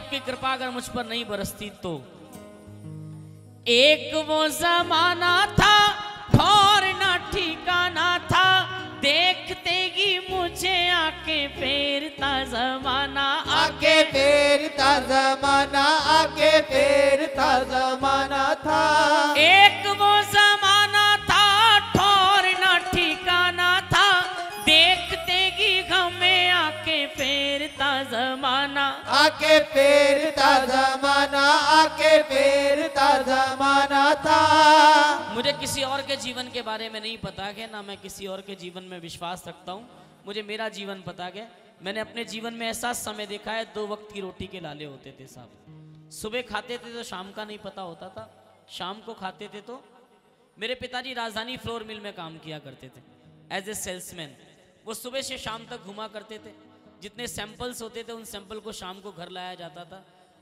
आपकी कृपा अगर मुझ पर नहीं बरसती तो। एक वो जमाना था ठौर ना ठिकाना था, देखते ही मुझे आके फेरता जमाना, आके फेरता जमाना, आके फेरता जमाना था। एक वो जमाना था ठौर ना ठिकाना था, देखते ही हमें आके फेरता जमाना, आके फेरता जमाना, आके फेरता जमाना था। मुझे किसी और के जीवन के बारे में नहीं पता है, ना मैं किसी और के जीवन में विश्वास रखता हूँ। मुझे मेरा जीवन पता है। मैंने अपने जीवन में ऐसा समय देखा है, 2 वक्त की रोटी के लाले होते थे साहब। सुबह खाते थे तो शाम का नहीं पता होता था, शाम को खाते थे तो। मेरे पिताजी राजधानी फ्लोर मिल में काम किया करते थे एज ए सेल्समैन। वो सुबह से शाम तक घुमा करते थे, जितने सैंपल्स होते थे उन सैंपल को शाम को घर लाया जाता था,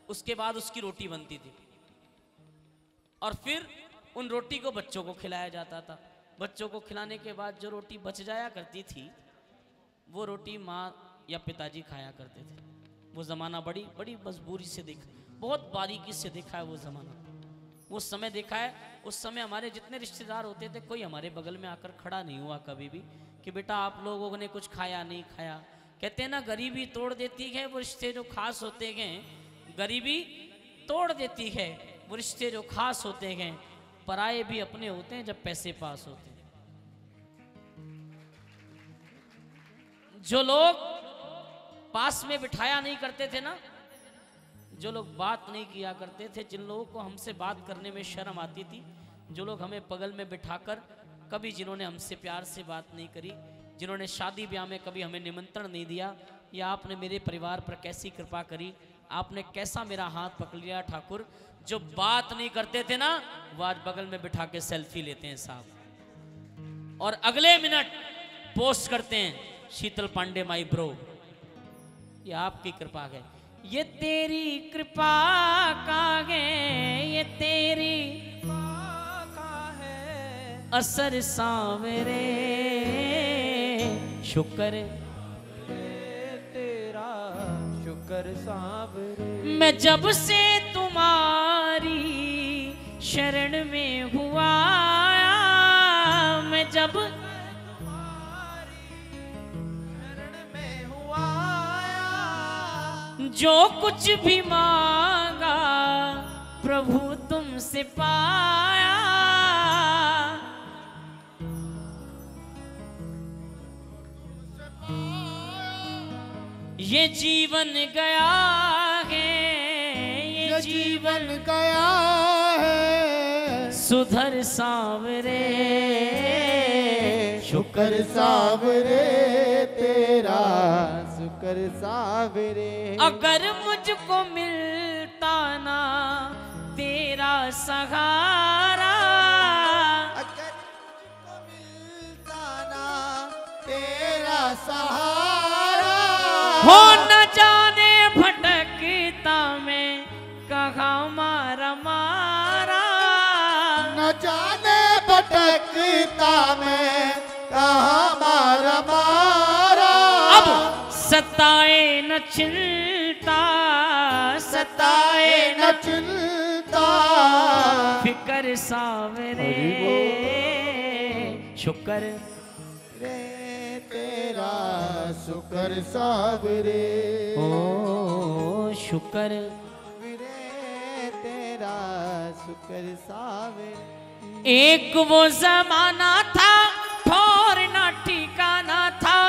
उसके बाद उसकी रोटी बनती थी और फिर उन रोटी को बच्चों को खिलाया जाता था। बच्चों को खिलाने के बाद जो रोटी बच जाया करती थी वो रोटी माँ या पिताजी खाया करते थे। वो ज़माना बड़ी बड़ी मजबूरी से देखा, बहुत बारीकी से देखा है वो ज़माना, वो समय देखा है। उस समय हमारे जितने रिश्तेदार होते थे कोई हमारे बगल में आकर खड़ा नहीं हुआ कभी भी कि बेटा आप लोगों ने कुछ खाया नहीं खाया। कहते हैं ना गरीबी तोड़ देती है वो रिश्ते जो खास होते हैं, गरीबी तोड़ देती है वो रिश्ते जो खास होते हैं। पराये भी अपने होते हैं जब पैसे पास होते हैं। जो लोग पास में बिठाया नहीं करते थे ना, जो लोग बात नहीं किया करते थे, जिन लोगों को हमसे बात करने में शर्म आती थी, जो लोग हमें बगल में बिठाकर कभी जिन्होंने हमसे प्यार से बात नहीं करी, जिन्होंने शादी ब्याह में कभी हमें निमंत्रण नहीं दिया, या आपने मेरे परिवार पर कैसी कृपा करी, आपने कैसा मेरा हाथ पकड़ लिया ठाकुर। जो बात नहीं करते थे ना वो आज बगल में बिठा के सेल्फी लेते हैं साहब, और अगले मिनट पोस्ट करते हैं शीतल पांडे माई ब्रो। ये आपकी कृपा है, ये तेरी कृपा का है, ये तेरी का है असर सांवरे। शुक्र तेरा शुक्र सांवरे। मैं जब से तुम्हारी शरण में हुआ, मैं जब जो कुछ भी मांगा प्रभु तुमसे पाया। ये जीवन गया है, ये जीवन गया है सुधर सांवरे। शुक्र सांवरे तेरा शुक्र सांवरे। अगर मुझको मिलता ना तेरा सहारा, अगर मुझको मिलता ना तेरा सहारा, हो न जाने भटकता मैं कहाँ मारा मारा। न जाने भटकता मैं कहाँ मारा मारा। अब सताए न चिंता, सताए न चिंता फिकर सांवरे। शुक्र रे तेरा शुक्र सांवरे। ओ शुक्र रे तेरा शुक्र सांवरे। एक वो जमाना था ठौर ना ठिकाना था,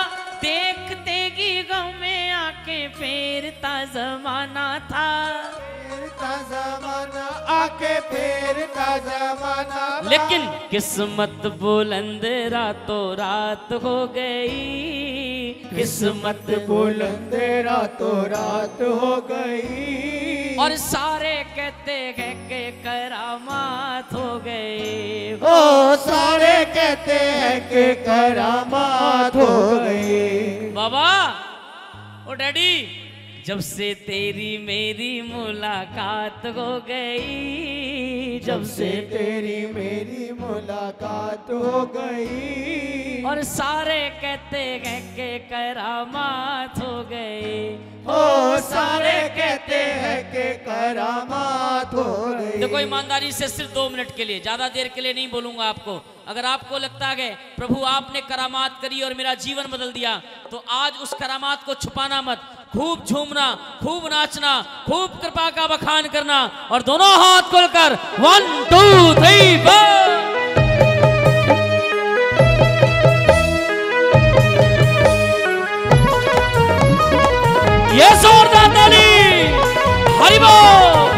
देखते ही गाँव में आके फेरता जमाना था। फेरता जमाना आके फेरता जमाना। लेकिन किस्मत बुलंद रातों रात हो गई, किस्मत बुलंद रातों रात हो गई। और सारे कहते हैं कि करामात हो गई। ओ सारे कहते हैं कि करामात हो गई। बाबा ओ डैडी, जब से तेरी मेरी मुलाकात हो गई, जब से तेरी मेरी मुलाकात हो गई। और सारे कहते हैं कि करामात हो गई। ओ सारे कहते हैं कि करामात हो गई। देखो ईमानदारी से सिर्फ 2 मिनट के लिए, ज्यादा देर के लिए नहीं बोलूंगा आपको। अगर आपको लगता है प्रभु आपने करामात करी और मेरा जीवन बदल दिया, तो आज उस करामात को छुपाना मत, खूब झूमना, खूब नाचना, खूब कृपा का बखान करना और दोनों हाथ खोलकर 1 2 3 4। ये जोरदार ताली, हरि बोल।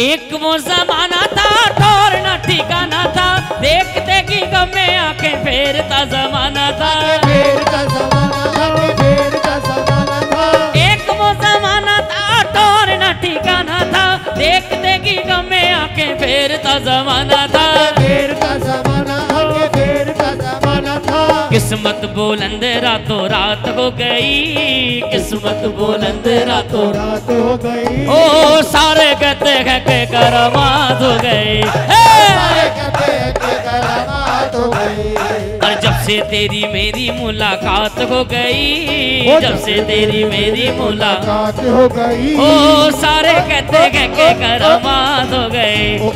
एक वो जमाना था ठोर न ठिकाना था, देखते की गम में आंखें फेरता जमाना था। फेरता जमाना था, फेरता जमाना था। एक वो जमाना था ठोर न ठिकाना था, देखते की गम में आंखें फेरता जमाना था। फेरता जमाना था, फेरता जमाना था। किस्मत बुलंद रातों रात हो गई, किस्मत बुलंद रातों रात हो गई। ओ सारे कहते हैं कि करामात हो गई। सारे कहते हैं कि करामात हो गई। और जब से तेरी मेरी मुलाकात हो गई, जब से तेरी मेरी मुलाकात हो गई। ओ सारे कहते हैं कि करामात हो गई।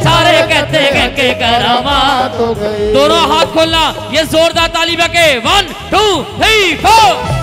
सारे कहते हैं कि करामात हो गई। दोनों हाथ खोलना, ये जोरदार ताली बके 1 2 3 4।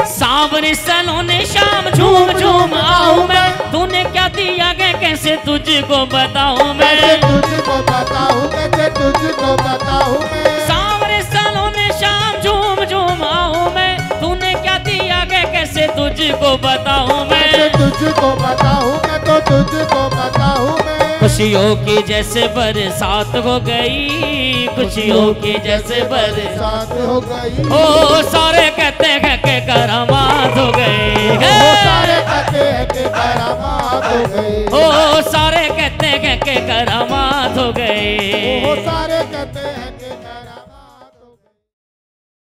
सावरे सलोने शाम झूम झूम आऊं मैं, तूने क्या दिया गया कैसे तुझको बताऊं मैं, तुझको बताऊं, कैसे तुझको बताऊं मैं। सावरे सलोने शाम झूम झूम आऊं मैं, तूने क्या दिया गया कैसे तुझको बताऊं मैं, तुझको बताऊं मैं, तो तुझको बताऊं मैं। खुशियों की जैसे बरसात हो गई, खुशियों की जैसे बरसात हो गई। ओ सारे कहते हैं कि करामात हो गई। सारे कहते हैं कि करामात हो गई। ओ सारे कहते हैं कि करामात हो गई। सारे कहते